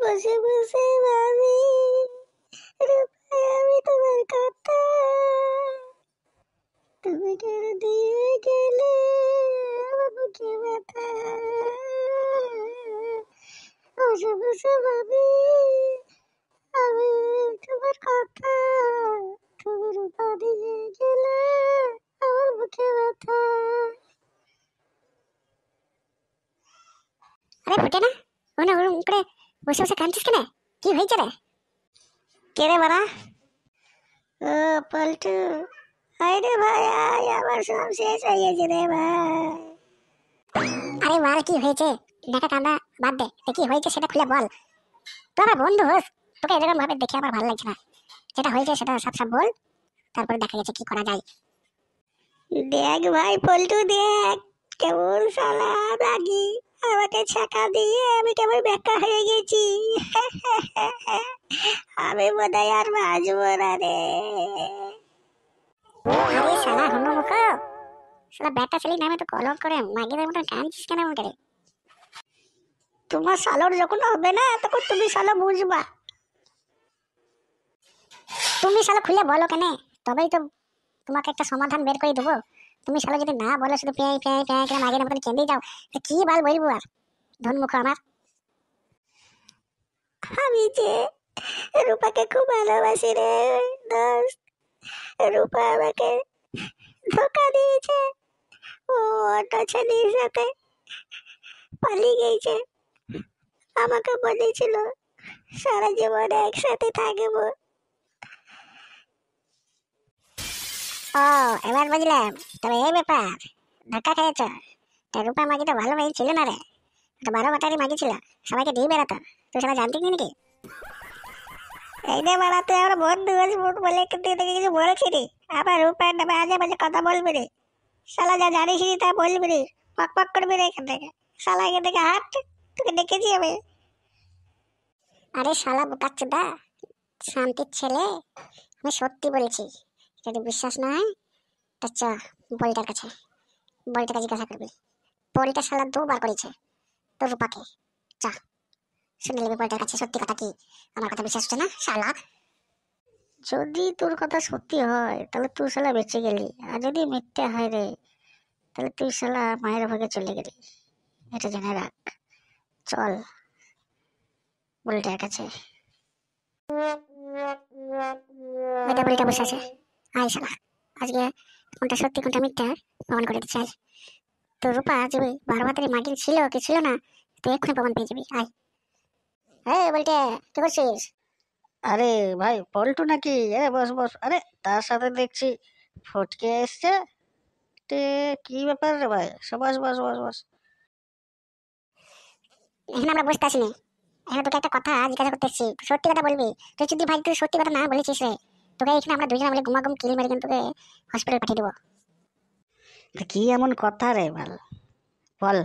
বসে বসে ভাবি রূপা, আমি তোমার কথা, তুমি কেড়ে দিয়ে গেলে আমার বুকে ব্যথা। বসে বসে ভাবি আমি তোমার কথা, তুমি রূপা দিয়ে গেলে আমার বুকে ব্যথা। আরে ফুটে না, ওনা ওরম করে বসে বসে কাঁদছিস কেন? কি হয়েছে রে? কে রে বাড়া? ও পল্টু, আয় রে ভাই আয়, আমার সব শেষ হয়ে গেছে রে ভাই। আরে বাল, কি হয়েছে? দেখা কান্দা বাদ দে, কি হয়েছে সেটা খুলে বল। তো আমার বন্ধু হোস, তোকে এরকম ভাবে দেখে আমার ভালো লাগছে না। যেটা হয়েছে সেটা সব সব বল, তারপরে দেখা গেছে কি করা যায়। দেখ ভাই পল্টু, দেখ কেমন শালা রাগি, আমাকে ছাকা দিয়ে আমি কেমন বেকা হয়ে গেছি। আমি বোধহয় আর বাঁচবো না রে। আরে শালা হুনুমুখ, শালা বেটা ছেলে নামে তো কলঙ্ক করে মাগিদের মতন কাঁদছিস কেন এমন করে? তোমার শালোর যখন হবে না তখন তুমি শালো বুঝবা। তুমি শালো খুলে বলো কেন, তবেই তো তোমাকে একটা সমাধান বের করে দেবো। তুমি শালো যদি না বলো, শুধু পেঁয়াই পেঁয়াই পেঁয়াই করে মাগিদের মতন কেঁদেই যাও, তো কি বাল বলবো আর ধনমুখ আমার। আমি যে রূপাকে খুব ভালোবাসি রে দোস্ত, রূপা আমাকে ধোকা দিয়েছে। ও অন্য ছেলের সাথে পালিয়ে গেছে, আমাকে বলেছিল সারা জীবন একসাথে থাকবো। ও, এবার বুঝলাম, তবে এই ব্যাপার, ধাক্কা খেয়েছ। রূপা মাগি তো ভালো মেয়ে ছিল না রে, 12 বাটারি মাগি ছিল, সবাইকে দিয়ে বেড়াতো। তুই সেটা জানতিস নাকি? এই যে বেড়াতে আমরা বন্ধু বলে কিন্তু এটাকে কিছু বলেছি রে, আবার রূপার নামে আজে বাজে কথা বলবি রে। শালা যা জানিস নি তা বলবি রে, পক পক করবি রে এখান থেকে। শালা এখান থেকে হাট, তোকে দেখেছি আমি। আরে শালা বোকাচ্চোদা, শান্তির ছেলে, আমি সত্যি বলেছি। যদি বিশ্বাস না হয় তা চ বলটার কাছে, বলটাকে জিজ্ঞাসা করবি। বলটা শালা 2 বার করেছে তোর রূপাকে। চা শুনে নেবে বলটার কাছে সত্যি কথা কি। আমার কথা বিশ্বাস হচ্ছে না শালা? যদি তোর কথা সত্যি হয় তাহলে তুই শালা বেঁচে গেলি, আর যদি মিথ্যে হয় রে তাহলে তুই শালা মায়ের ভাগে চলে গেলি, এটা জেনে রাখ। চল বলটার কাছে। ওইটা বলটা বসে আছে, আয় শালা, আজকে কোনটা সত্যি কোনটা মিথ্যা প্রমাণ করে দিচ্ছে। আয়, তোর রূপা যে 12 বাতারি মাগিল ছিল কি ছিল না, তুই এক্ষুনি প্রমাণ পেয়ে যাবি। আয়। হ্যাঁ বলটে, কি করছিস? আরে ভাই পল্টু নাকি? আরে বস বস। আরে তার সাথে দেখছি ফটকে এসছে। তে কি ব্যাপার রে ভাই? বস বস বস বস। এখানে আমরা বসতে আসিনি, এখানে তোকে একটা কথা জিজ্ঞাসা করতে এসেছি, সত্যি কথা বলবি। তুই যদি ভাই তুই সত্যি কথা না বলেছিস রে, তোকে এখানে আমরা দুজনে মিলে গুমাগুম কিল মেরে কিন্তু তোকে হসপিটাল পাঠিয়ে দেবো। তা কি এমন কথা রে বল, বল,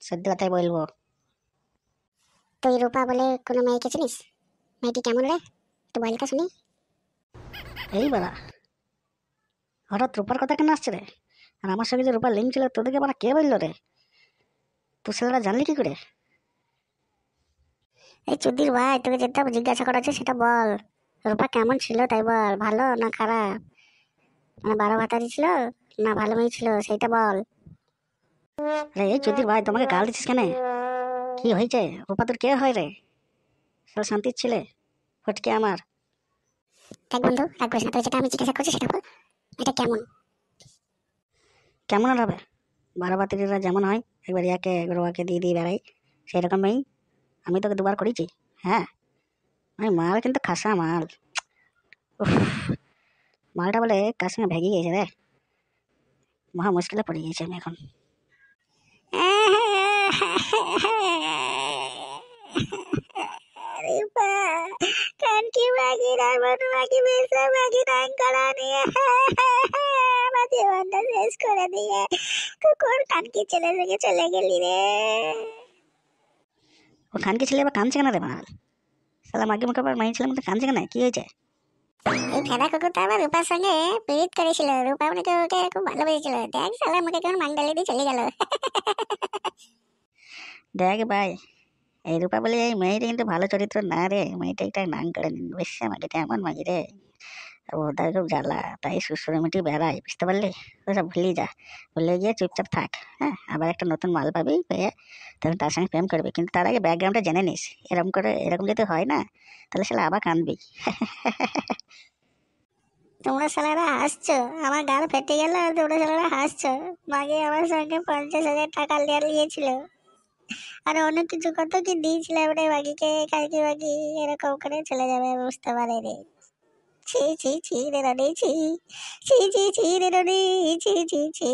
সত্যি কথাই বলবো। তুই রূপা বলে কোনো মেয়েকে চিনিস? মেয়েটি কেমন রে, একটু বল তো শুনি। এই বাড়া, হঠাৎ রূপার কথা কেন আসছে রে? আর আমার সঙ্গে যে রূপার লিঙ্ক ছিল তোদেরকে বাড়া কে বললো রে? তুই ছেলেরা জানলি কি করে? এই চুদির ভাই, তোকে যেটা জিজ্ঞাসা করা হচ্ছে সেটা বল। রূপা কেমন ছিল তাই বল, ভালো না খারাপ, মানে 12 ভাতারি ছিল না ভালো মেয়ে ছিল সেইটা বল। আরে এই চুদির ভাই, তোমাকে গাল দিচ্ছিস কেন? কি হয়েছে? রূপা তোর কে হয় রে? সব শান্তির ছেলে, ফটকে আমার। দেখ বন্ধু, রাগ করিস না, তোকে যেটা আমি জিজ্ঞাসা করছি সেটা বল, এটা কেমন? কেমন আর হবে? 12 বাতিরা যেমন হয়, একবার ইয়াকে একবার ওয়াকে দিয়ে দিয়ে বেড়াই, সেই রকমই। আমি তোকে 2 বার করেছি। হ্যাঁ, আমি মাল কিন্তু খাসা মাল। উফ, মালটা বলে কার সঙ্গে ভেগে গিয়েছে রে, মহা মুশকিলে পড়ে গিয়েছি আমি এখন। রূপা কানকি মাগি রাবণ মাগি বেসা মাগি নাঙ্গলা নিয়ে আমার জীবনটা শেষ করে দিয়ে তুই কোন কানকি ছেলে থেকে চলে গেলি রে? ও খানকে ছেলে আবার কাঁদছে কেন রে মাল? সালা মাগে মুখে আবার মাই ছেলের মধ্যে কাঁদছে কেন? কি হয়েছে? এই ফেদা কুকুরটা আবার রূপার সঙ্গে প্রীত করেছিল, রূপা ওকে ওকে খুব ভালোবেসেছিল। দেখ শালা মুখে কেমন মাংডালি দিয়ে চলে গেল। দেখ ভাই, এই রূপা বলে এই মেয়েটা কিন্তু ভালো চরিত্র না রে, মেয়েটা একটা নাম করে নিন, বেশ মাগিটা এমন মাগি রে, ওদের খুব জ্বালা, তাই শ্বশুর মিটি বেড়াই, বুঝতে পারলি? ওসব ভুলি যা, ভুলে গিয়ে চুপচাপ থাক। হ্যাঁ, আবার একটা নতুন মাল পাবি, পেয়ে তখন তার সঙ্গে প্রেম করবি, কিন্তু তার আগে ব্যাকগ্রাউন্ডটা জেনে নিস। এরকম করে এরকম যদি হয় না, তাহলে সেটা আবার কাঁদবি। তোমরা শালারা হাসছো, আমার গাল ফেটে গেল আর তোমরা শালারা হাসছো। মাগে আমার সঙ্গে 50,000 টাকা লিয়েছিল, আর অনেক কিছু কত কি দিয়েছিলাম রে মাগিকে, কালকে মাগি এরকম করে চলে যাবে বুঝতে পারিনি। ছি ছি ছি রে রনি ছি, ছি ছি ছি রে রনি, ছি ছি ছি।